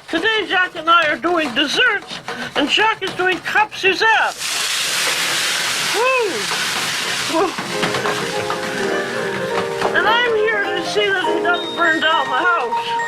Today, Jacques and I are doing desserts, and Jacques is doing crêpes Suzette. Woo! Woo! And I'm here to see that he doesn't burn down the house.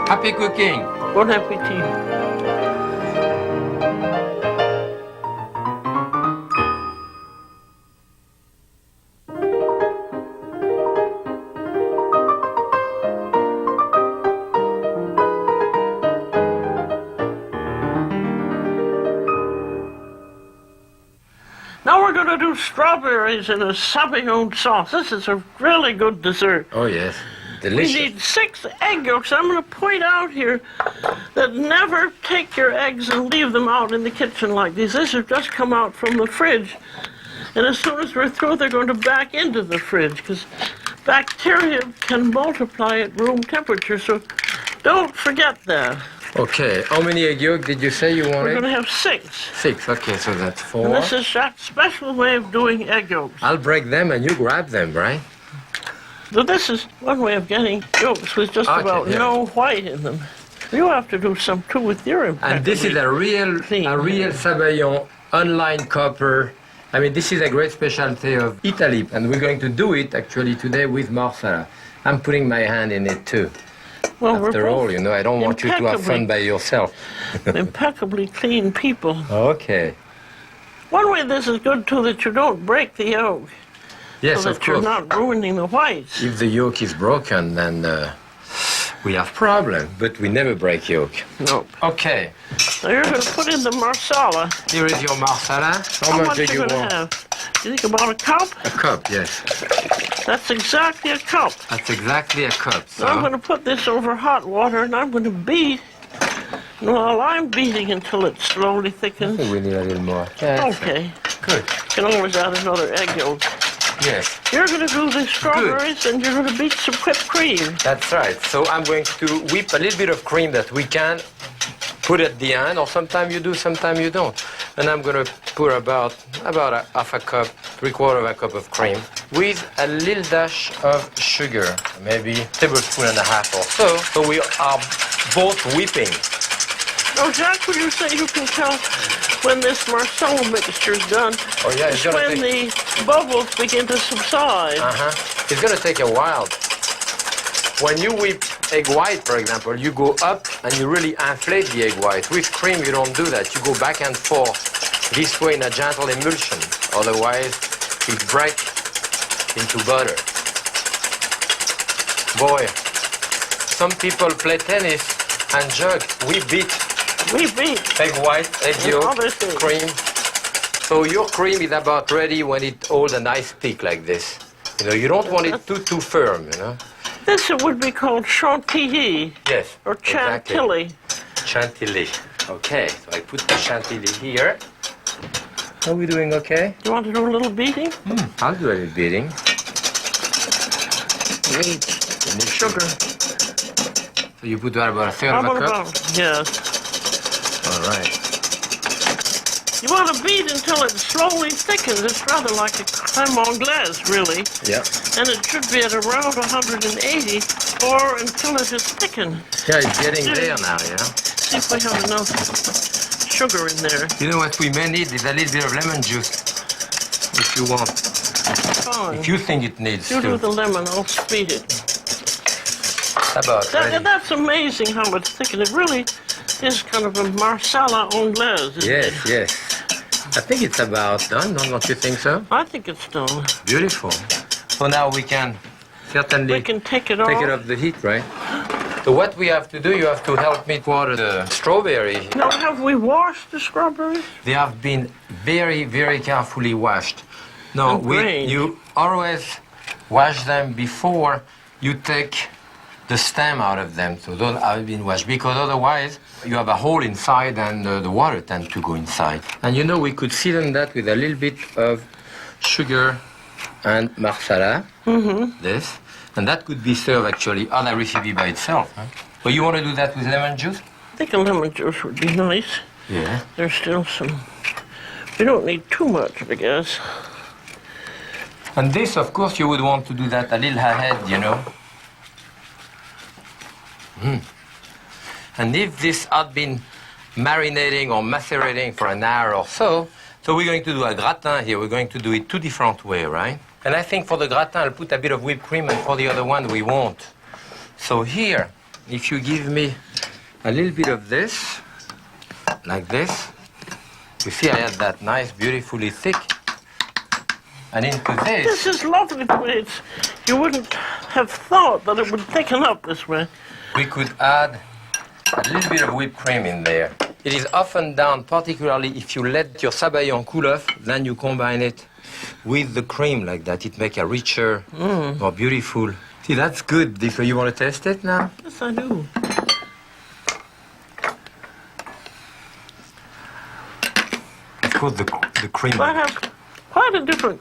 Happy cooking. Bon appetit. Now we're going to do strawberries in a sabayon sauce. This is a really good dessert. Oh, yes. Delicious. We need 6 egg yolks. I'm going to point out here that never take your eggs and leave them out in the kitchen like these. These have just come out from the fridge. And as soon as we're through, they're going to back into the fridge because bacteria can multiply at room temperature. So don't forget that. Okay, how many egg yolks did you say you We're wanted? going to have 6. 6, okay, so that's 4. And this is Jacques' special way of doing egg yolks. I'll break them and you grab them, right? So this is one way of getting yolks with just about no white in them. You have to do some too with your impeccably. And this is a real Sabayon online copper. I mean, this is a great specialty of Italy, and we're going to do it actually today with marsala. I'm putting my hand in it too. Well, After all, you know, I don't want you to have fun by yourself. Impeccably clean people. Okay. One way this is good too, that you don't break the yolk. Yes, so of that you're course. not ruining the whites. If the yolk is broken, then we have problem, but we never break yolk. No. Okay. Now you're going to put in the marsala. Here is your marsala. How much do you want? Have? You think about a cup? A cup, yes. That's exactly a cup. That's exactly a cup. So Now I'm going to put this over hot water, and I'm going to beat. Well, I'm beating until it slowly I thickens. think we need a little more. Yeah, Okay. Good. You can always add another egg yolk. Yes. You're going to do the strawberries, and you're going to beat some whipped cream. That's right. So I'm going to whip a little bit of cream that we can put at the end, or sometimes you do, sometimes you don't. And I'm going to put about a half a cup, 3/4 of a cup of cream with a little dash of sugar, maybe a tablespoon and a half or so. So we are both whipping. Oh, Jacques, would you say you can tell when this marsala mixture is done? Oh, yeah, it's gonna when the bubbles begin to subside. It's going to take a while. When you whip egg white, for example, you go up and you really inflate the egg white. With cream, you don't do that. You go back and forth this way in a gentle emulsion. Otherwise, it breaks into butter. Boy, some people play tennis and jug. We beat egg white, egg yolk, cream. So your cream is about ready when it holds a nice peak like this. You know, you don't want it too firm, you know. This would be called chantilly. Yes. Or chantilly. Exactly. Chantilly. Okay, so I put the chantilly here. Are we doing okay? You want to do a little beating? I'll do a little beating. Need sugar. So you put about a third of a cup? Yes. All right. You want to beat until it slowly thickens. It's rather like a crème anglaise, really. Yeah. And it should be at around 180 or until it is thickened. Yeah, it's getting there now, yeah. See if we have enough sugar in there. You know what we may need is a little bit of lemon juice, if you want. Fine. If you think it needs You to. do the lemon, I'll speed it. About ready. That's amazing how it's thickened. It really is kind of a marsala anglaise, isn't it? Yes. I think it's about done, don't you think so? I think it's done. Beautiful. So now we can certainly We can take it off. off the heat, right? So what we have to do, you have to help me water the strawberry. Now, have we washed the strawberries? They have been very, very carefully washed. No, and grains. you always wash them before you take the stem out of them. So those have been washed, because otherwise you have a hole inside and the water tends to go inside. And you know, we could season that with a little bit of sugar and marsala, this. And that could be served actually on a recipe by itself. Huh? But you want to do that with lemon juice? I think a lemon juice would be nice. Yeah. There's still some. We don't need too much, I guess. And this, of course, you would want to do that a little ahead, you know. And if this had been marinating or macerating for an hour or so we're going to do a gratin here. We're going to do it two different ways, right? And I think for the gratin, I'll put a bit of whipped cream, and for the other one, we won't. So here, if you give me a little bit of this, like this, you see I had that nice, beautifully thick. And into This is lovely the way it's. You wouldn't have thought that it would thicken up this way. we could add a little bit of whipped cream in there. It is often done, particularly if you let your sabayon cool off, then you combine it with the cream like that. It makes a richer, more beautiful. See, that's good. So you want to test it now? Yes, I do. Of course, the cream. I have quite a different.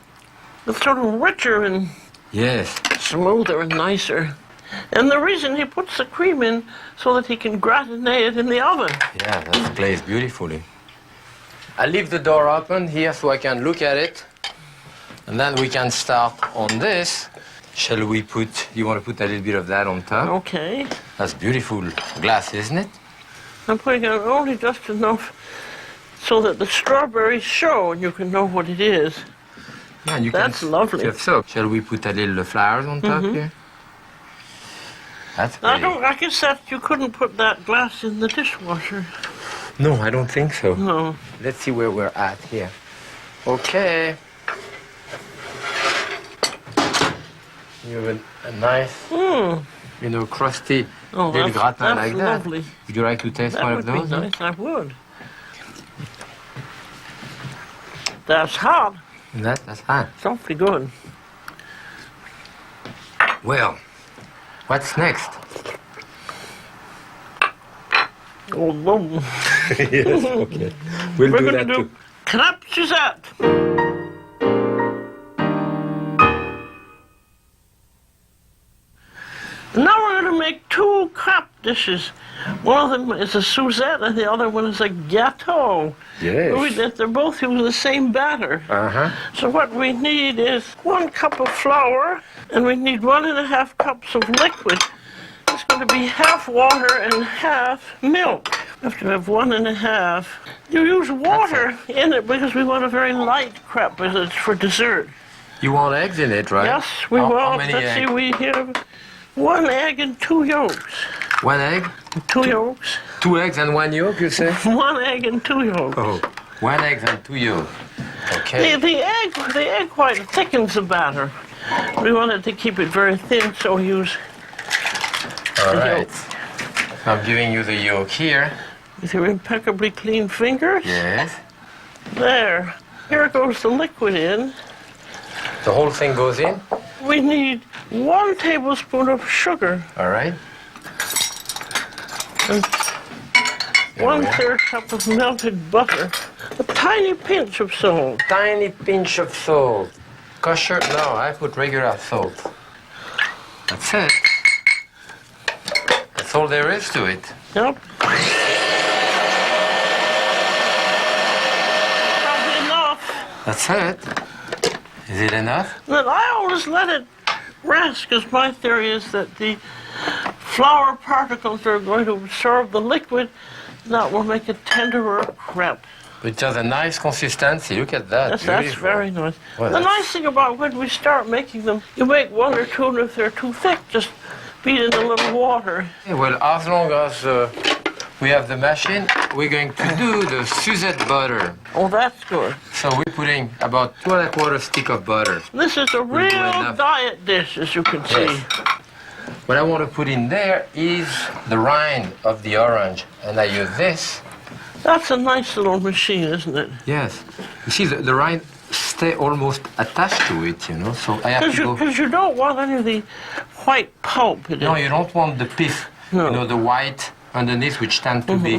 It's sort of richer and Yes. smoother and nicer. And the reason he puts the cream in so that he can gratinate it in the oven. Yeah, that's glazed beautifully. I leave the door open here so I can look at it. And then we can start on this. Shall we put, you want to put a little bit of that on top? Okay. That's beautiful glass, isn't it? I'm putting on only just enough so that the strawberries show and you can know what it is. Yeah, and you That's can lovely. serve so. Shall we put a little flowers on top here? That's I pretty. I guess that you couldn't put that glass in the dishwasher. No, I don't think so. No. Let's see where we're at here. Okay. You have a nice, you know, crusty Oh, little that's gratin like that. lovely. Would you like to taste That one would of those? be nice. I would. That's hot. That's fine. It's awfully good. Well, what's next? Oh, boom. Yes, okay. We'll We're do going that to do too. crêpe Suzette. Now we're going to make two crepe dishes. One of them is a Suzette and the other one is a gâteau. Yes. They're both using the same batter. Uh-huh. So what we need is 1 cup of flour and we need 1.5 cups of liquid. It's going to be half water and half milk. You have to have 1.5. You use water in it because we want a very light crepe because it's for dessert. You want eggs in it, right? Yes, we How will. many Let's eggs? see, we have 1 egg and 2 yolks. 1 egg? 2 yolks. 2 eggs and 1 yolk, you say? 1 egg and 2 yolks. Oh, 1 egg and 2 yolks. Okay. The egg white thickens the batter. We wanted to keep it very thin, so we use All the right. yolk. I'm giving you the yolk here. With your impeccably clean fingers. Yes. There. Here goes the liquid in. The whole thing goes in. We need 1 tablespoon of sugar All right. and There we are. 1/3 cup of melted butter. A tiny pinch of salt. Tiny pinch of salt. Kosher? No, I put regular salt. That's it. That's all there is to it. Yep. Probably enough. That's it. Is it enough? But I always let it rest because my theory is that the flour particles are going to absorb the liquid. That will make a tenderer crepe. It has a nice consistency. Look at that. Yes, that's Beautiful. very nice. Well, The that's- nice thing about when we start making them, you make 1 or 2, and if they're too thick, just beat in a little water. Yeah, well, as long as we have the machine, we're going to do the Suzette butter. Oh, that's good. So we're putting about 2¼ stick of butter. This is a We'll do real enough. diet dish, as you can see. Yes. What I want to put in there is the rind of the orange, and I use this. That's a nice little machine, isn't it? Yes. You see, the rind stay almost attached to it, you know. So I have to go. Because you don't want any of the white pulp in it. No, you don't want the pith, No. you know, the white underneath, which tend to be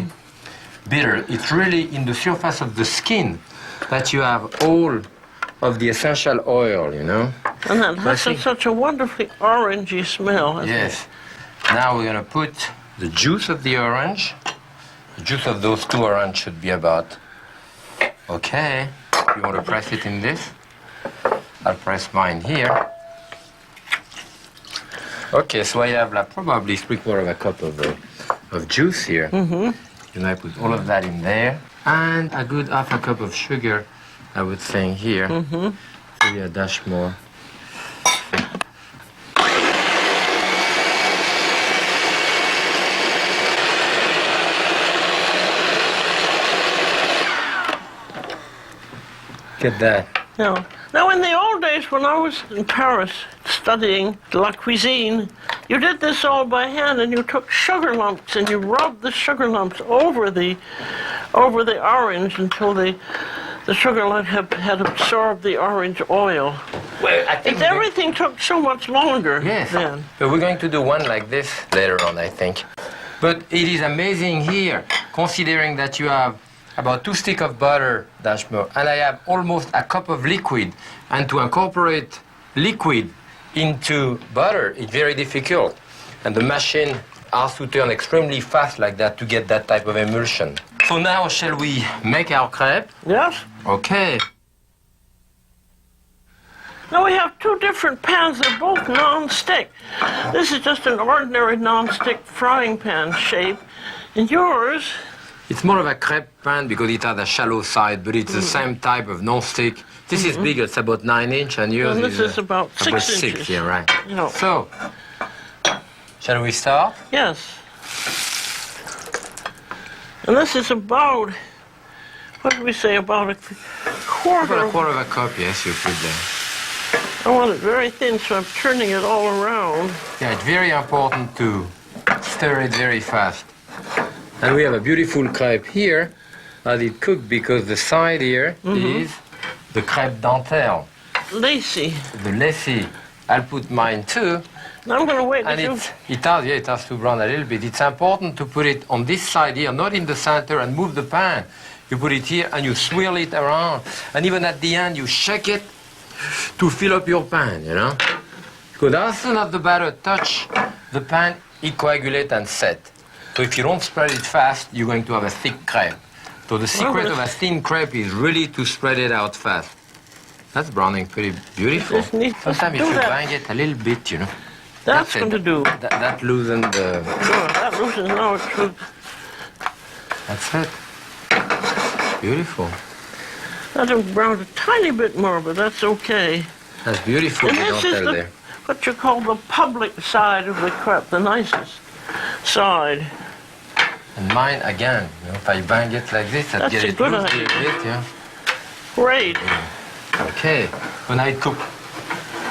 bitter. It's really in the surface of the skin that you have all of the essential oil, you know. And that So I has think- such a wonderfully orangey smell. Hasn't Yes. Now we're going to put the juice of the orange. The juice of those two orange should be about. Okay. You want to press it in this? I'll press mine here. Okay, so I have like probably 3/4 cup of juice here. And I put all of that in there. And a good 1/2 cup of sugar, I would think here. Maybe a dash more. Get that. Yeah. Now, in the old days when I was in Paris studying la cuisine, you did this all by hand, and you took sugar lumps and you rubbed the sugar lumps over the orange until the sugar lump had absorbed the orange oil. Well, I think Everything took so much longer Yes, then. but we're going to do one like this later on, I think. But it is amazing here, considering that you have about 2 sticks of butter, Dashmo, and I have almost a cup of liquid. And to incorporate liquid into butter, it's very difficult. And the machine has to turn extremely fast like that to get that type of emulsion. So now, shall we make our crepe? Yes? Okay. Now we have 2 different pans. They're both non-stick. This is just an ordinary non-stick frying pan shape. And yours, It's more of a crepe pan because it has a shallow side, but it's the same type of non-stick. This is bigger, it's about 9 inch, and yours and this is about 6 inches. Yeah, right. No. So, shall we start? Yes. And this is about, what did we say, about a quarter. About a quarter of a cup, yes, you put there. I want it very thin, so I'm turning it all around. Yeah, it's very important to stir it very fast. And we have a beautiful crepe here, as it cooked, because the side here is the crepe dentelle, Lacy. the lacy. I'll put mine too. Now I'm going to wait And until... it has to brown a little bit. It's important to put it on this side here, not in the center, and move the pan. You put it here and you swirl it around. And even at the end, you shake it to fill up your pan, you know? Because as soon as the batter touch the pan, it coagulates and set. So if you don't spread it fast, you're going to have a thick crepe. So the secret of a thin crepe is really to spread it out fast. That's browning pretty beautiful. Just need to Sometimes do if you that. bang it a little bit, you know. That's it. going to do. That loosens the... Sure, that loosens now. It should. That's it. Beautiful. That'll brown a tiny bit more, but that's okay. That's beautiful, And the this is dentelle there. what you call the public side of the crepe, the nicest side. And mine, again, you know, if I bang it like this, I'd That's get a it good loose a idea. little bit, yeah. Great. Okay, when I cook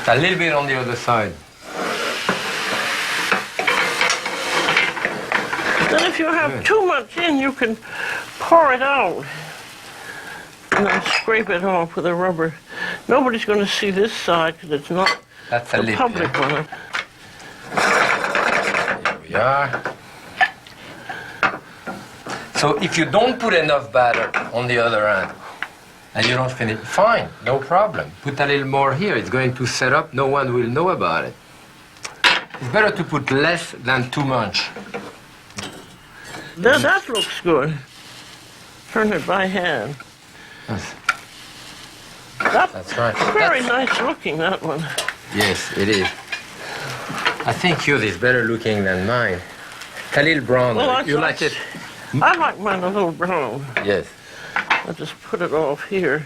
a little bit on the other side. Then if you have Good. too much in, you can pour it out and then scrape it off with a rubber. Nobody's going to see this side because it's not That's a the lip, public yeah. one. Here we are. So if you don't put enough batter on the other end, and you don't finish, fine, no problem. Put a little more here, it's going to set up, no one will know about it. It's better to put less than too much. That looks good. Turn it by hand. Yes, That's right. very That's- nice looking, that one. Yes, it is. I think yours is better looking than mine. A little brown. Well, You like it? I like mine a little brown. Yes. I'll just put it off here.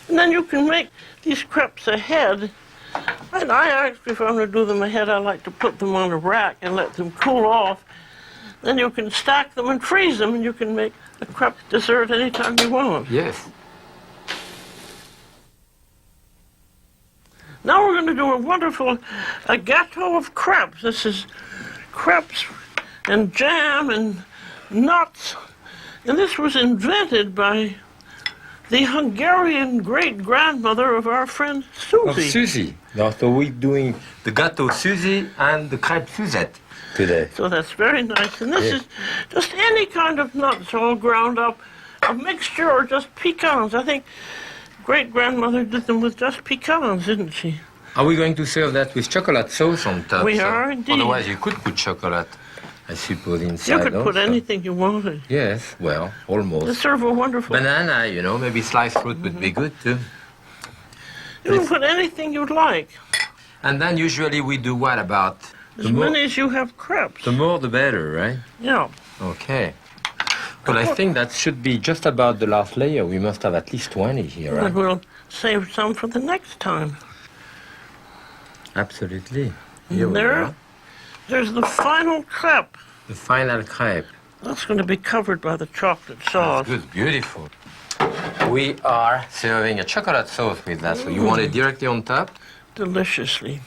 And then you can make these crepes ahead. And I actually, if I'm going to do them ahead, I like to put them on a rack and let them cool off. Then you can stack them and freeze them, and you can make a crepe dessert anytime you want. Yes. Now we're going to do a wonderful gâteau of crepes. This is crepes and jam and nuts. And this was invented by the Hungarian great-grandmother of our friend Of Susie. Susie. No, so we're doing the gâteau Susie and the crêpe Suzette today. So that's very nice. And this Yeah. is just any kind of nuts all ground up, a mixture or just pecans. I think great-grandmother did them with just pecans, didn't she? Are we going to serve that with chocolate sauce on top? We are indeed. Otherwise, you could put chocolate, I suppose, inside. You could put also. anything you wanted. Yes, well, They almost. serve a wonderful. Banana, you know, maybe sliced fruit would be good too. You can put anything you'd like. And then usually we do what about? As many as you have crepes. The more the better, right? Yeah. Okay. Well, I think that should be just about the last layer. We must have at least 20 here, And right? we'll save some for the next time. Absolutely. Here we There. are. There's the final crepe. The final crepe. That's going to be covered by the chocolate sauce. Good, beautiful. We are serving a chocolate sauce with that, so you want it directly on top? Deliciously.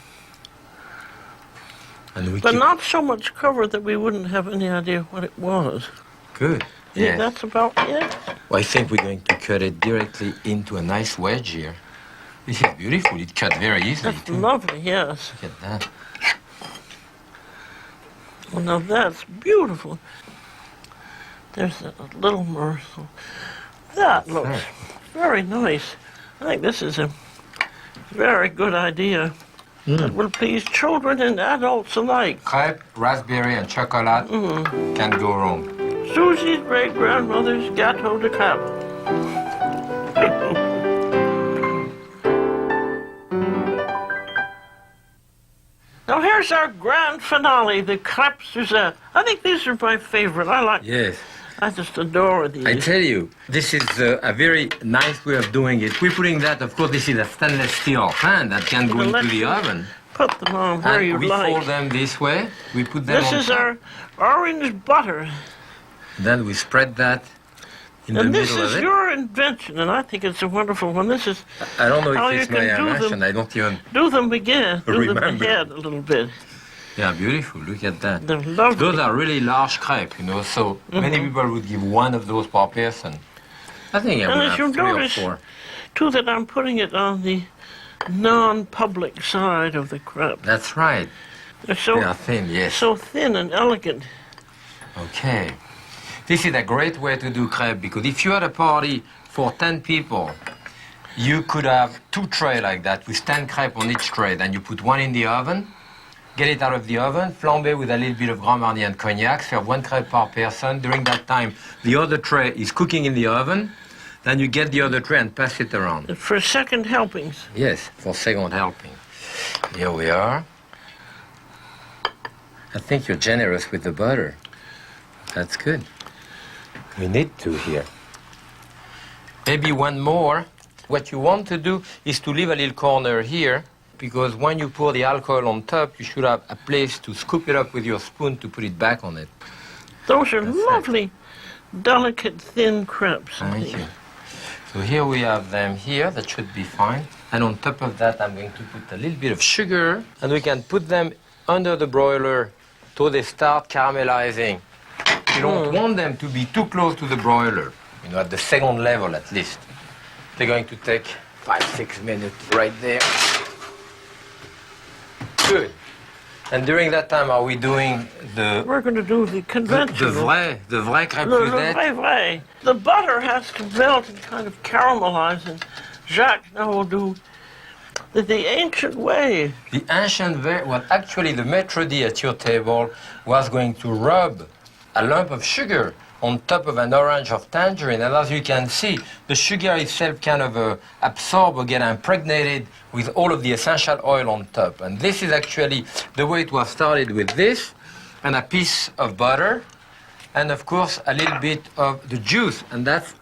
And we But keep... not so much covered that we wouldn't have any idea what it was. Good. Yeah, Yes. that's about it. Well, I think we're going to cut it directly into a nice wedge here. This is beautiful. It cut very easily, That's too. lovely, yes. Look at that. Well, now that's beautiful. There's a little morsel. That looks there. very nice. I think this is a very good idea. That will please children and adults alike. Crepe, raspberry, and chocolate can't go wrong. Susie's great-grandmother's gâteau de crepe. Now here's our grand finale, the crepe Suzette. I think these are my favorite. Yes. I just adore these. I tell you, this is a very nice way of doing it. We're putting that, of course, this is a stainless steel pan that can go into the oven. Put them on where And you we like. fold them this way. We put them This on is top. our orange butter. Then we spread that in the And this middle is of it. your invention, and I think it's a wonderful one. This is I don't know how if you it's my can do invention. them. I don't even... Do them again. Do them Remember. ahead a little bit. Yeah, beautiful. Look at that. They're lovely. Those are really large crepes, you know, so many people would give one of those per person. I think I And would as you have 3 or notice, 4. too, that I'm putting it on the non-public side of the crepe. That's right. They're so, They are thin, yes. so thin and elegant. Okay. This is a great way to do crepe because if you had a party for 10 people, you could have 2 trays like that with 10 crepes on each tray. Then you put one in the oven, get it out of the oven, flambe with a little bit of Grand Marnier and cognac, serve 1 crepe per person. During that time, the other tray is cooking in the oven. Then you get the other tray and pass it around. For second helpings. Yes, for second helping. Here we are. I think you're generous with the butter. That's good. We need to here. Maybe one more. What you want to do is to leave a little corner here because when you pour the alcohol on top, you should have a place to scoop it up with your spoon to put it back on it. Those are That's it. lovely, delicate, thin crepes. Thank you. So here we have them here. That should be fine. And on top of that, I'm going to put a little bit of sugar. And we can put them under the broiler till they start caramelizing. You don't want them to be too close to the broiler, you know, at the second level at least. They're going to take 5-6 minutes right there. Good. And during that time, are we doing the We're going to do the conventional. the vrai crêpe Le Suzette? vrai, vrai. The butter has to melt and kind of caramelize, and Jacques now will do the ancient way. The ancient way, well, actually, the maître d' at your table was going to rub a lump of sugar on top of an orange of tangerine. And as you can see, the sugar itself kind of absorbed or get impregnated with all of the essential oil on top. And this is actually the way it was started with this, and a piece of butter, and of course, a little bit of the juice. And that's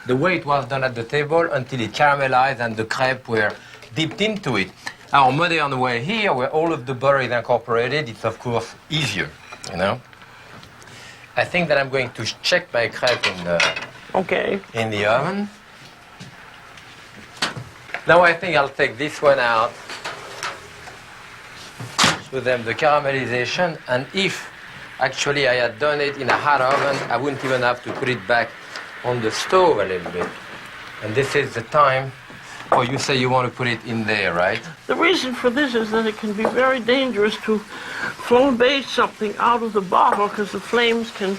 the way it was done at the table until it caramelized and the crepes were dipped into it. Our modern way here, where all of the butter is incorporated, it's of course easier, you know. I think that I'm going to check my crepe Okay. in the oven. Now I think I'll take this one out, show them the caramelization, and if actually I had done it in a hot oven, I wouldn't even have to put it back on the stove a little bit. And this is the time. Oh, you say you want to put it in there, right? The reason for this is that it can be very dangerous to flambe something out of the bottle because the flames can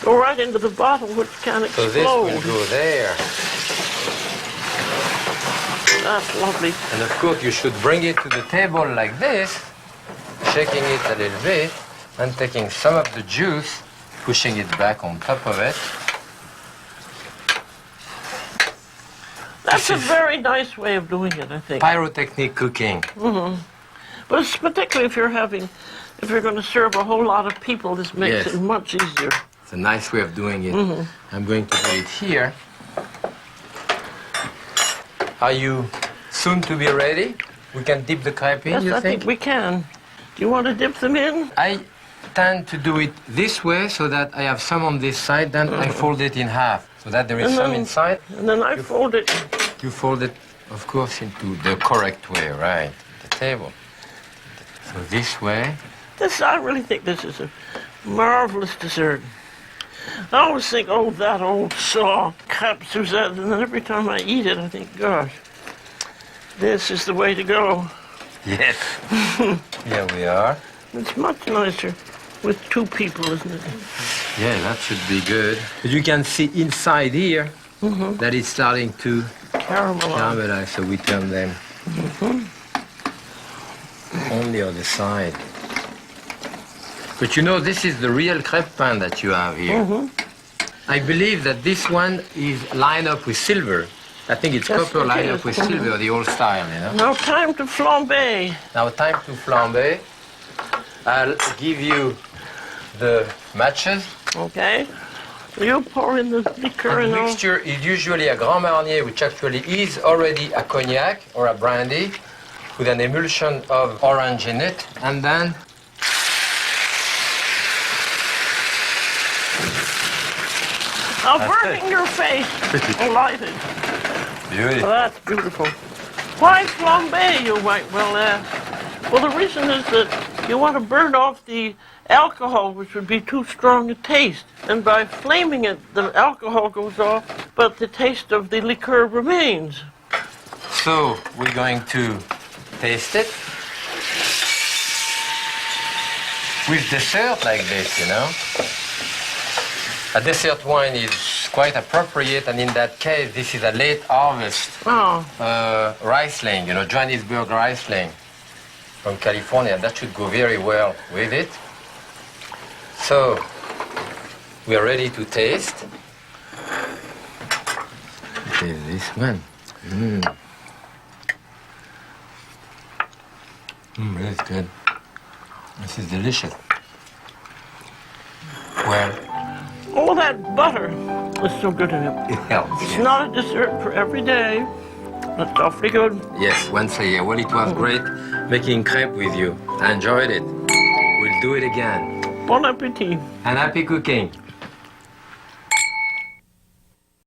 go right into the bottle, which can So explode. this will go there. That's lovely. And of course, you should bring it to the table like this, shaking it a little bit, and taking some of the juice, pushing it back on top of it. That's a This is very nice way of doing it, I think. pyrotechnic cooking. But it's particularly if you're going to serve a whole lot of people, this makes Yes. it much easier. It's a nice way of doing it. I'm going to put it here. Are you soon to be ready? We can dip the crepe in, Yes, you I think we can. Do you want to dip them in? I tend to do it this way so that I have some on this side, then I fold it in half so that there is And some then- inside. And then I fold it. You fold it, of course, into the correct way, right? The table. So this way. I really think this is a marvelous dessert. I always think, oh, that old saw, crêpe Suzette, and then every time I eat it, I think, gosh, this is the way to go. Yes. Here we are. It's much nicer with two people, isn't it? Yeah, that should be good. But you can see inside here that it's starting to Caramel. caramelize, so we turn them on the other side. But you know, this is the real crepe pan that you have here. I believe that this one is lined up with silver. I think it's Yes, copper it lined is. up with silver, the old style, you know. Now time to flambe. Now time to flambe. I'll give you the matches. Okay. You pour in the liquor And and the all. mixture is usually a Grand Marnier, which actually is already a cognac or a brandy with an emulsion of orange in it. And then Now burning your face. Lighted. beautiful. Well, that's beautiful. Why flambe, you might well ask? Well, the reason is that you want to burn off the alcohol, which would be too strong a taste. And by flaming it, the alcohol goes off, but the taste of the liqueur remains. So we're going to taste it with dessert like this, you know. A dessert wine is quite appropriate, and in that case, this is a late harvest Oh, Riesling, you know, Johannesburg Riesling from California. That should go very well with it. So we are ready to taste. Okay, this one. That's good. This is delicious. Well, all that butter is so good in it. it helps. It's not a dessert for every day. It's awfully good. Yes, once a year. Well, it was great making crepe with you. I enjoyed it. We'll do it again. Bon appetit. And happy cooking.